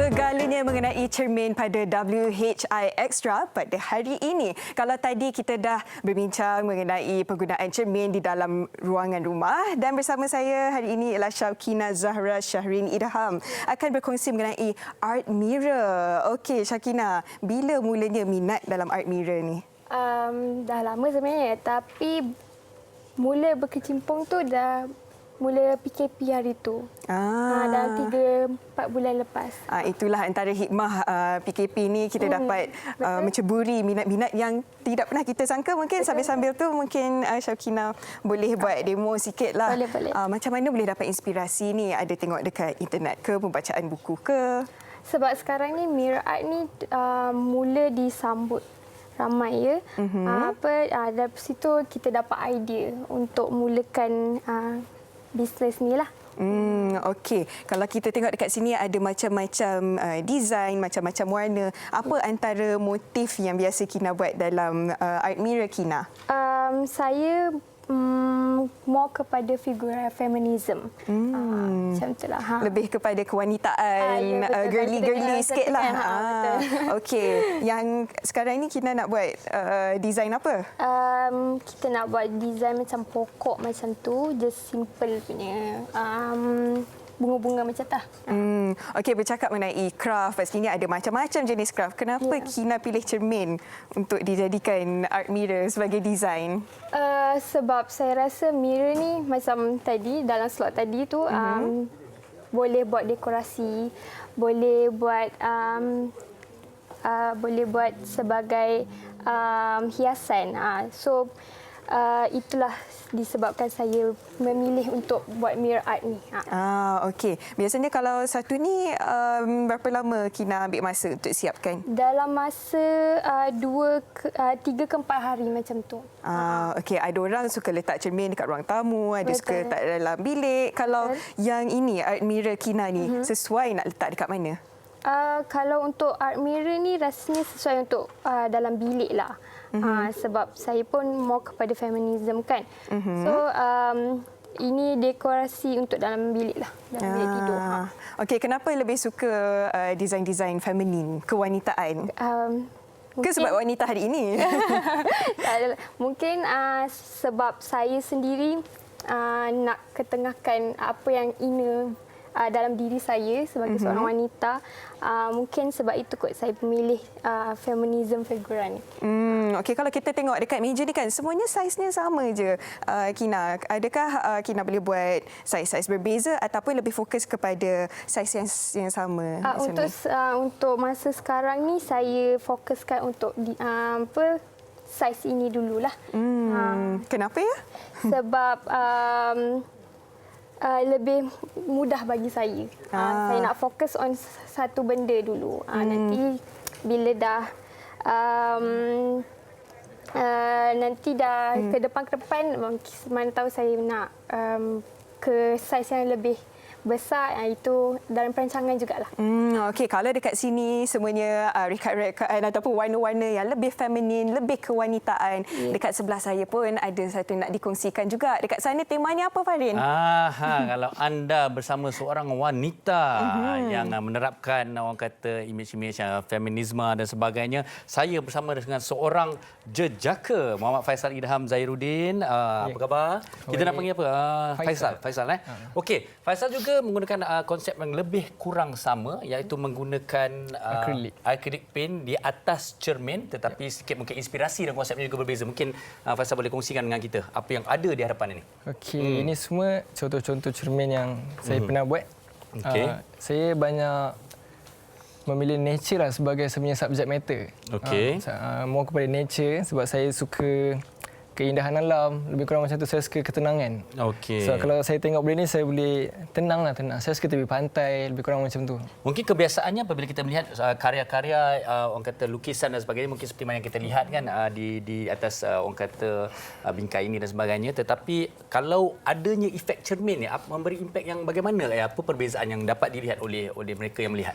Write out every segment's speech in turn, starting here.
Segalanya mengenai cermin pada WHI Extra pada hari ini. Kalau tadi kita dah berbincang mengenai penggunaan cermin di dalam ruangan rumah, dan bersama saya hari ini ialah Syakina Zahra Shahrin Idham akan berkongsi mengenai art mirror. Okey Syakina, bila mulanya minat dalam art mirror ni? Dah lama sebenarnya, tapi mula berkecimpung tu dah mula PKP hari tu. Dalam 3-4 bulan lepas. Itulah antara hikmah PKP ni, kita dapat menceburi minat-minat yang tidak pernah kita sangka. Mungkin sambil-sambil tu mungkin Syakina boleh buat demo sikit lah. Boleh. Macam mana boleh dapat inspirasi ni? Ada tengok dekat internet ke, pembacaan buku ke? Sebab sekarang ni mirror art ni mula disambut ramai ya. Dari situ kita dapat idea untuk mulakan bisnes ni lah. Okey. Kalau kita tengok dekat sini ada macam-macam design, macam-macam warna. Apa antara motif yang biasa Kina buat dalam art mirror Kina? Saya more kepada figura feminism. Macam itulah. Lebih kepada kewanitaan, ya, girly sikit lah. Betul. Okey. Yang sekarang ni Kina nak buat design apa? Kita nak buat design macam pokok macam tu, just simple punya. Bunga-bunga macam tu. Okey, bercakap mengenai craft, pastinya ada macam-macam jenis craft. Kenapa Kina pilih cermin untuk dijadikan art mirror sebagai design? Sebab saya rasa mirror ni macam tadi, dalam slot tadi tu, boleh buat dekorasi, boleh buat sebagai hiasan. Itulah disebabkan saya memilih untuk buat mirror art ni. Okey. Biasanya kalau satu ni berapa lama Kina ambil masa untuk siapkan? Dalam masa 3 ke 4 hari macam tu. Okey, ada orang suka letak cermin dekat ruang tamu, ada suka letak dalam bilik. Kalau yang ini art mirror Kina ni sesuai nak letak dekat mana? Kalau untuk art mirror ni rasanya sesuai untuk dalam bilik lah. Sebab saya pun more kepada feminism kan. So ini dekorasi untuk dalam bilik lah, dalam bilik tidur. Okey, kenapa lebih suka desain-desain feminin, kewanitaan? Ke sebab wanita hari ini? Mungkin sebab saya sendiri nak ketengahkan apa yang inner dalam diri saya sebagai seorang wanita. Mungkin sebab itu kot saya memilih feminism figura ni. Okey, kalau kita tengok dekat meja ni kan semuanya saiznya sama je, Kina. Adakah Kina boleh buat saiz-saiz berbeza ataupun lebih fokus kepada saiz yang sama? Untuk masa sekarang ni saya fokuskan untuk saiz ini dululah. Kenapa ya? Sebab lebih mudah bagi saya. Saya nak fokus on satu benda dulu. Nanti bila dah ke depan mana tahu saya nak ke saiz yang lebih besar, itu dalam perancangan jugalah. Okey, kalau dekat sini semuanya rekat-rekaan ataupun warna-warna yang lebih feminin, lebih kewanitaan. Dekat sebelah saya pun ada satu nak dikongsikan juga. Dekat sana temanya apa, Farin? Kalau anda bersama seorang wanita yang menerapkan orang kata imej-imej feminisme dan sebagainya, saya bersama dengan seorang jejaka, Muhammad Faisal Idham Zairuddin. Apa khabar? Kita nak panggil apa? Faisal. Okey, Faisal juga menggunakan konsep yang lebih kurang sama, iaitu menggunakan acrylic paint di atas cermin, tetapi sikit mungkin inspirasi dan konsepnya juga berbeza. Mungkin Faisal boleh kongsikan dengan kita apa yang ada di hadapan ini. Okey, ini semua contoh-contoh cermin yang saya pernah buat. Saya banyak memilih nature lah sebagai sebenarnya subject matter. More kepada nature sebab saya suka keindahan alam, lebih kurang macam tu. Saya suka ketenangan. So kalau saya tengok benda ni, saya boleh tenang. Saya suka tepi pantai, lebih kurang macam tu. Mungkin kebiasaannya apabila kita melihat karya-karya orang kata lukisan dan sebagainya, mungkin seperti mana yang kita lihat kan di atas orang kata bingkai ini dan sebagainya. Tetapi kalau adanya efek cermin ni, memberi impak yang bagaimana? Apa perbezaan yang dapat dilihat oleh mereka yang melihat?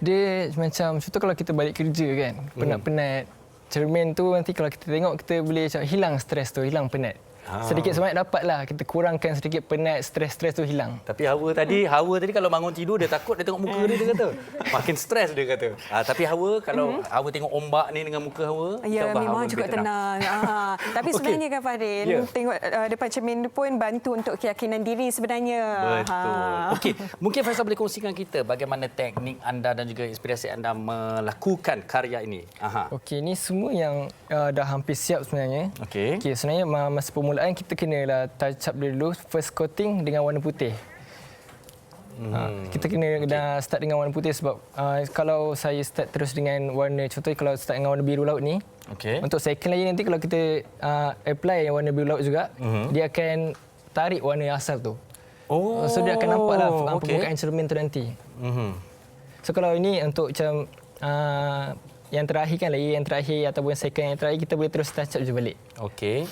Dia macam contoh kalau kita balik kerja kan, penat-penat. Cermin tu nanti kalau kita tengok, kita boleh hilang stres tu, hilang penat. sedikit sebanyak dapatlah kita kurangkan sedikit penat, stres tu hilang. Tapi Hawa tadi kalau bangun tidur dia takut, dia tengok muka dia kata. Makin stres dia kata. Tapi Hawa kalau Hawa tengok ombak ni dengan muka Hawa, Ya, tak apa, memang Hawa juga lebih tenang. Tapi sebenarnya kan Fahdin, tengok depan cermin tu pun bantu untuk keyakinan diri sebenarnya. Betul. Okey, mungkin Faisal boleh kongsikan kita bagaimana teknik anda dan juga inspirasi anda melakukan karya ini. Okey, ni semua yang dah hampir siap sebenarnya. Okey. Okey, sebenarnya masa permulaan kita kenalah touch up dulu, first coating dengan warna putih. Kita kena dah start dengan warna putih sebab kalau saya start terus dengan warna, contohnya kalau start dengan warna biru laut ni, untuk second layer nanti kalau kita apply warna biru laut juga, dia akan tarik warna asal tu. So dia akan nampaklah permukaan cermin tu nanti. So kalau ini untuk macam yang terakhir kan, layer yang terakhir ataupun second yang terakhir, kita boleh terus touch up je balik. Okey.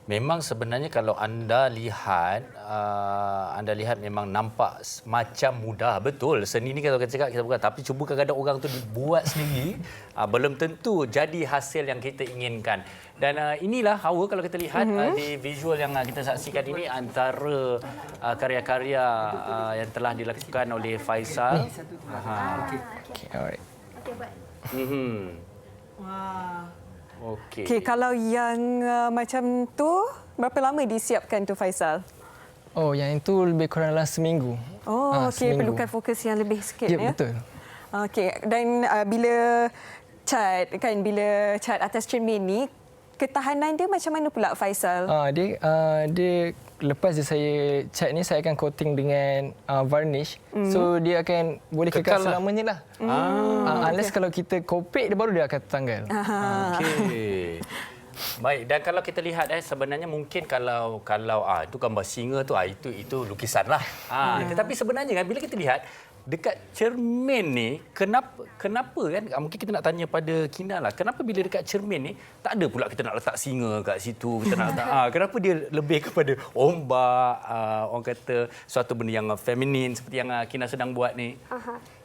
Memang sebenarnya kalau anda lihat memang nampak macam mudah. Betul, seni ni kalau kita cakap kita bukan, tapi cuba kadang-kadang orang tu dibuat sendiri, belum tentu jadi hasil yang kita inginkan. Dan inilah Hawa kalau kita lihat di visual yang kita saksikan ini antara karya-karya yang telah dilakukan oleh Faisal. Okay, alright. Okey, buat. Wah. Okey. Okey, kalau yang macam tu, berapa lama disiapkan tu Faisal? Oh, yang itu lebih kurang dalam seminggu. Oh, okey, seminggu. perlukan fokus yang lebih sikit Ya, ya. betul. Okey, dan bila cat atas cermin ni, ketahanan dia macam mana pula Faisal? Dia lepas je saya cat ni, saya akan coating dengan varnish. So dia akan boleh kekal selamanya lah. Unless kalau kita kopek dia baru dia akan tertanggal. Okey. Baik, dan kalau kita lihat sebenarnya mungkin kalau itu gambar singa tu itu lukisanlah. Tetapi sebenarnya kan bila kita lihat dekat cermin ni, kenapa kan, mungkin kita nak tanya pada Kina lah, kenapa bila dekat cermin ni tak ada pula kita nak letak singa kat situ, kita nak letak kenapa dia lebih kepada ombak, orang kata suatu benda yang feminin seperti yang Kina sedang buat ni?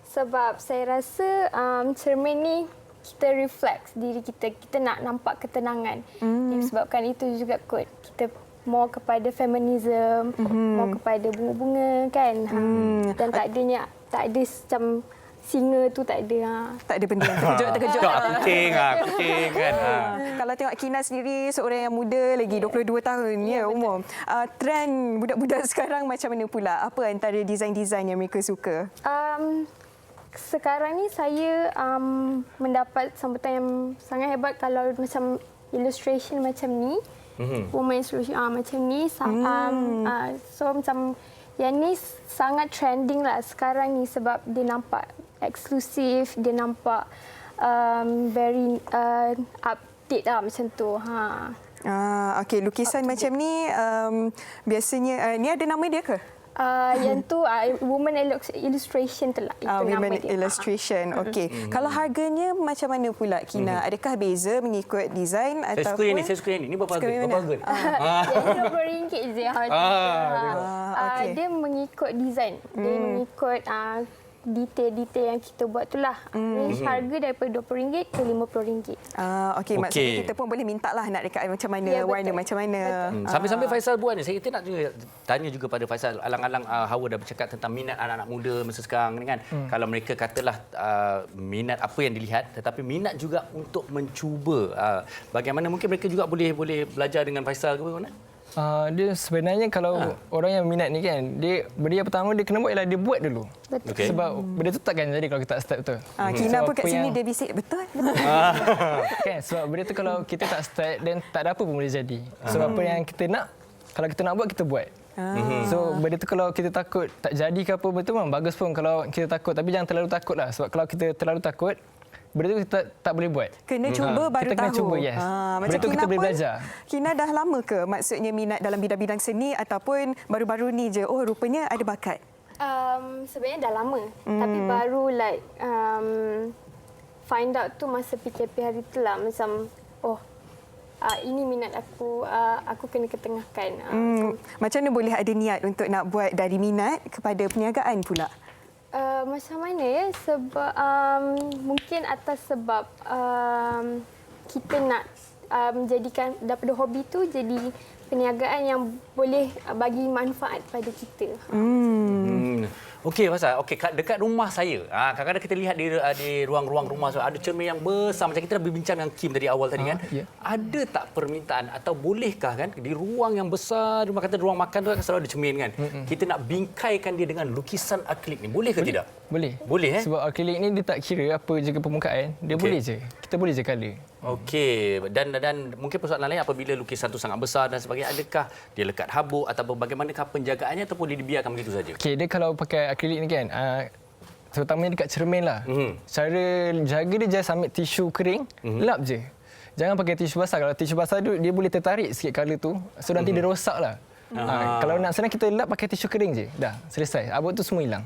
Sebab saya rasa cermin ni kita reflect diri kita nak nampak ketenangan. Disebabkan itu juga kot kita more kepada feminism, more kepada bunga-bunga kan. Dan tak ada macam singa tu tak ada. Tak ada benda yang terkejut. Kucing kan. Kalau tengok Kina sendiri, seorang yang muda lagi, 22 tahun ya umur. Trend budak-budak sekarang macam mana pula? Apa antara desain-desain yang mereka suka? Sekarang ni saya mendapat sambutan yang sangat hebat kalau macam illustration macam ni. Woman illustration macam ni. So macam yang ni sangat trending lah sekarang ni sebab dia nampak eksklusif, dia nampak very update lah macam tu. Okey, lukisan macam ni biasanya ni ada nama dia ke? Yang tu woman illustration tu lah. Women illustration. Okey. Kalau harganya macam mana pula Kina? Adakah beza mengikut desain ataupun Saya suka yang ni. Ni berapa harga? Yang RM20 je. Dia mengikut desain. Dia mengikut detail-detail yang kita buat tu lah. Range harga daripada RM20 ke RM50. Okey, maksudnya kita pun boleh minta lah nak dekat macam mana, warna macam mana. Sambil-sambil Faisal buat ni, saya nak tanya juga pada Faisal. Alang-alang Hawa dah bercakap tentang minat anak-anak muda masa sekarang ni kan. Kalau mereka katalah minat apa yang dilihat, tetapi minat juga untuk mencuba. Bagaimana mungkin mereka juga boleh belajar dengan Faisal ke bagaimana? Dia sebenarnya kalau orang yang minat ni kan, benda yang pertama dia kena buat ialah dia buat dulu. Okay. Sebab benda tu takkan jadi kalau kita tak start betul. Kina pun kat sini dia bisik betul. Kan, sebab benda tu kalau kita tak start dan tak ada apa pun boleh jadi. Sebab apa yang kita nak, kalau kita nak buat, kita buat. So benda tu kalau kita takut tak jadi ke apa, betul memang bagus pun kalau kita takut. Tapi jangan terlalu takut lah. Sebab kalau kita terlalu takut, benda tu kita tak boleh buat. Kena cuba baru kita tahu. Kena cuba, yes. Benda tu kita boleh belajar. Kina dah lama ke maksudnya minat dalam bidang-bidang seni ataupun baru-baru ni je, oh rupanya ada bakat? Sebenarnya dah lama. Tapi baru find out tu masa PKP hari tu lah. Macam, ini minat aku kena ketengahkan. Macam mana boleh ada niat untuk nak buat dari minat kepada perniagaan pula? Macam mana ya? Sebab mungkin atas sebab kita nak menjadikan daripada hobi tu jadi perniagaan yang boleh bagi manfaat pada kita. Okey, pasal dekat rumah saya. Kadang-kadang kita lihat di ruang-ruang rumah ada cermin yang besar macam kita dah berbincang dengan Kim tadi awal tadi kan. Ya. Ada tak permintaan atau bolehkah kan di ruang yang besar, rumah kata ruang makan tu kan selalu ada cermin kan. Kita nak bingkaikan dia dengan lukisan akrilik ni. Boleh ke tidak? Boleh. Boleh Sebab akrilik ni dia tak kira apa je ke permukaan, dia boleh je. Kita boleh je colour. Okey, dan mungkin persoalan lain apabila lukisan tu sangat besar dan sebagainya, adakah dia lekat habuk ataupun bagaimanakah penjagaannya ataupun dia dibiarkan begitu saja? Okey, dia kalau pakai akrilik ni kan, terutamanya dekat cermin lah. Cara jaga dia just ambil tisu kering, lap je. Jangan pakai tisu basah. Kalau tisu basah tu dia boleh tertarik sikit colour tu. So nanti dia rosak lah. Kalau nak senang kita lap pakai tisu kering je. Dah, selesai. Habuk tu semua hilang.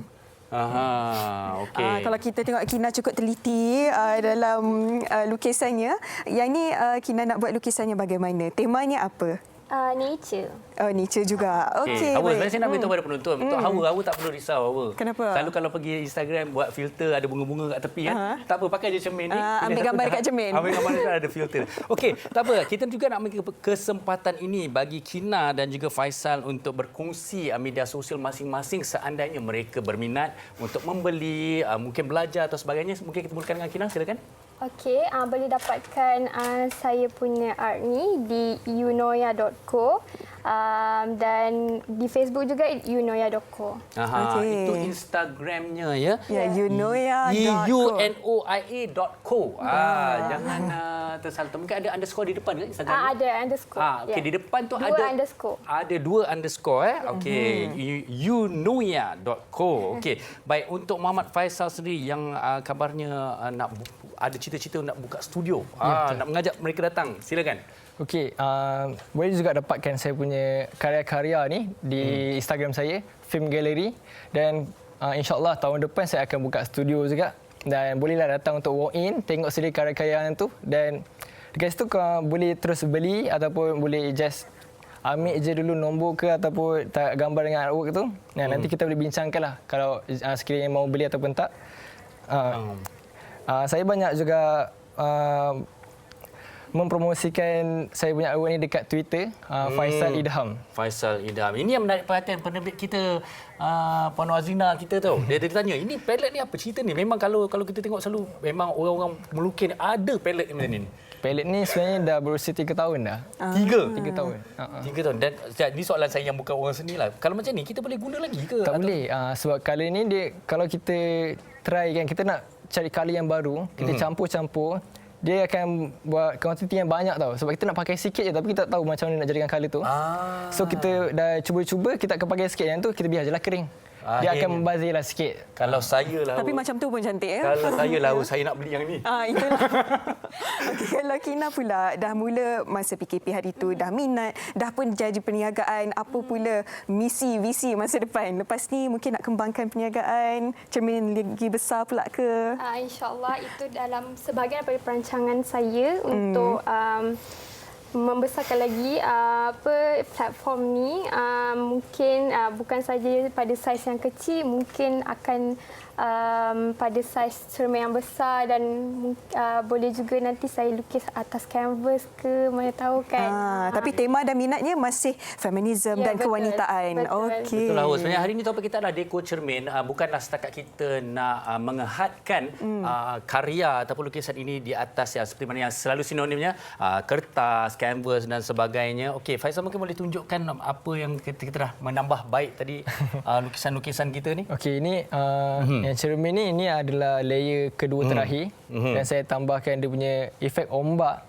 Okey. Kalau kita tengok Kina cukup teliti dalam lukisannya, yang ni Kina nak buat lukisannya bagaimana? Temanya apa? Nature. Oh, nature juga. Okey. Hawa, Baik. sebenarnya saya nak beritahu pada penonton. Untuk Hawa tak perlu risau, Hawa. Kenapa? Selalu kalau pergi Instagram buat filter ada bunga-bunga kat tepi kan. Tak apa, pakai je cermin ni. Ambil gambar dekat cermin. Ambil gambar dekat ada filter. Okey, tak apa. Kita juga nak ambil kesempatan ini bagi Kina dan juga Faisal untuk berkongsi media sosial masing-masing seandainya mereka berminat untuk membeli, mungkin belajar atau sebagainya. Mungkin kita mulakan dengan Kina, silakan. Okey, boleh dapatkan saya punya art ni di yunoya.co dan di Facebook juga yunoya.co. Okey. Itu Instagramnya ya. Ya, yunoya.co. yunoya.co. Jangan tersalah. Mungkin ada underscore di depan ke Instagram? Ada underscore. Okey, di depan tu dua ada underscore. Ada 2 underscore Okey, yunoya.co. Okey. Baik, untuk Muhammad Faisal sendiri yang kabarnya nak ada cita-cita nak buka studio. Nak mengajak mereka datang. Silakan. Okey, boleh juga dapatkan saya punya karya-karya ni di Instagram saya, Film Gallery, dan insya-Allah tahun depan saya akan buka studio juga, dan bolehlah datang untuk walk in, tengok sendiri karya-karya tu, dan dekat situ kau boleh terus beli ataupun boleh just ambil je dulu nombor ke ataupun tak gambar dengan artwork tu. Nanti kita boleh bincangkanlah kalau sekiranya mau beli ataupun tak. Saya banyak juga mempromosikan saya punya artwork ni dekat Twitter, Faisal Idham. Faisal Idham. Ini yang menarik perhatian penerbit kita, Puan Azrina kita tu. Dia tanya, ini palette ni apa cerita ni? Memang kalau kita tengok selalu memang orang-orang melukis ada palette macam ni. Palette ni sebenarnya dah berusia 3 tahun dah. 3 tahun. 3 tahun. Dan ni soalan saya yang bukan orang seni lah. Kalau macam ni kita boleh guna lagi ke? Tak boleh. Sebab colour ni dia, kalau kita try kan, kita nak cari colour yang baru, kita campur-campur, dia akan buat kuantiti yang banyak tau. Sebab kita nak pakai sikit je tapi kita tak tahu macam mana nak jadikan colour tu. So kita dah cuba-cuba, kita akan pakai sikit, yang tu kita biar je lah kering. Dia akan membazirlah sikit. Kalau saya lah. Tapi macam tu pun cantik ya. Kalau saya lah, saya nak beli yang ni. Itulah. Okey, kalau Kina pula dah mula masa PKP hari tu, dah minat, dah pun jadi perniagaan, apa pula misi, visi masa depan? Lepas ni mungkin nak kembangkan perniagaan, cermin lagi besar pula ke? InsyaAllah itu dalam sebahagian daripada perancangan saya untuk membesarkan lagi platform ni, mungkin bukan saja pada saiz yang kecil, mungkin akan pada saiz cermin yang besar, dan boleh juga nanti saya lukis atas kanvas ke, mana tahu kan. Tapi tema dan minatnya masih feminisme dan betul, kewanitaan. Okey. Betul lah. Sebenarnya hari ini topik kita adalah dekor cermin. Bukanlah setakat kita nak mengehadkan karya ataupun lukisan ini di atas yang seperti mana yang selalu sinonimnya kertas, kanvas dan sebagainya. Okey, Faisal mungkin boleh tunjukkan apa yang kita dah menambah baik tadi lukisan-lukisan kita ni. Okey, ini yang cermin ni, ini adalah layer kedua terakhir, dan saya tambahkan dia punya efek ombak.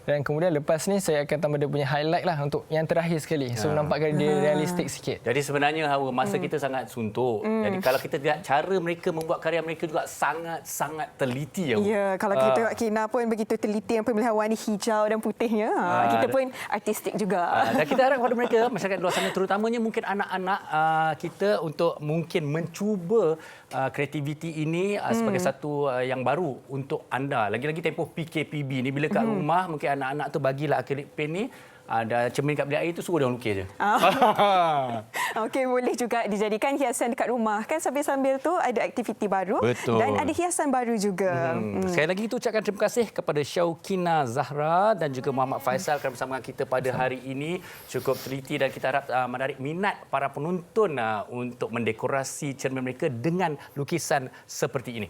Dan kemudian lepas ni saya akan tambah dia punya highlight lah untuk yang terakhir sekali. So nampakkan dia realistik sikit. Jadi sebenarnya Hawa, masa kita sangat suntuk. Jadi kalau kita lihat cara mereka membuat karya mereka juga sangat-sangat teliti. Ya, kalau kita tengok Kina pun begitu teliti yang pemilihan warna hijau dan putihnya. Kita pun artistik juga. Dan kita harap kepada mereka, masyarakat luar sana terutamanya mungkin anak-anak kita untuk mungkin mencuba kreativiti ini sebagai satu yang baru untuk anda. Lagi-lagi tempoh PKPB ni, bila kat rumah mungkin anak-anak tu bagilah akrilik pen ni ada cermin kat bilik air tu, suruh dia orang lukis je. Okey, boleh juga dijadikan hiasan dekat rumah kan, sambil-sambil tu ada aktiviti baru. Betul. Dan ada hiasan baru juga. Sekali lagi kita ucapkan terima kasih kepada Syauqina Zahra dan juga Muhammad Faisal kerana bersama dengan kita pada hari ini. Cukup teliti dan kita harap menarik minat para penonton untuk mendekorasi cermin mereka dengan lukisan seperti ini.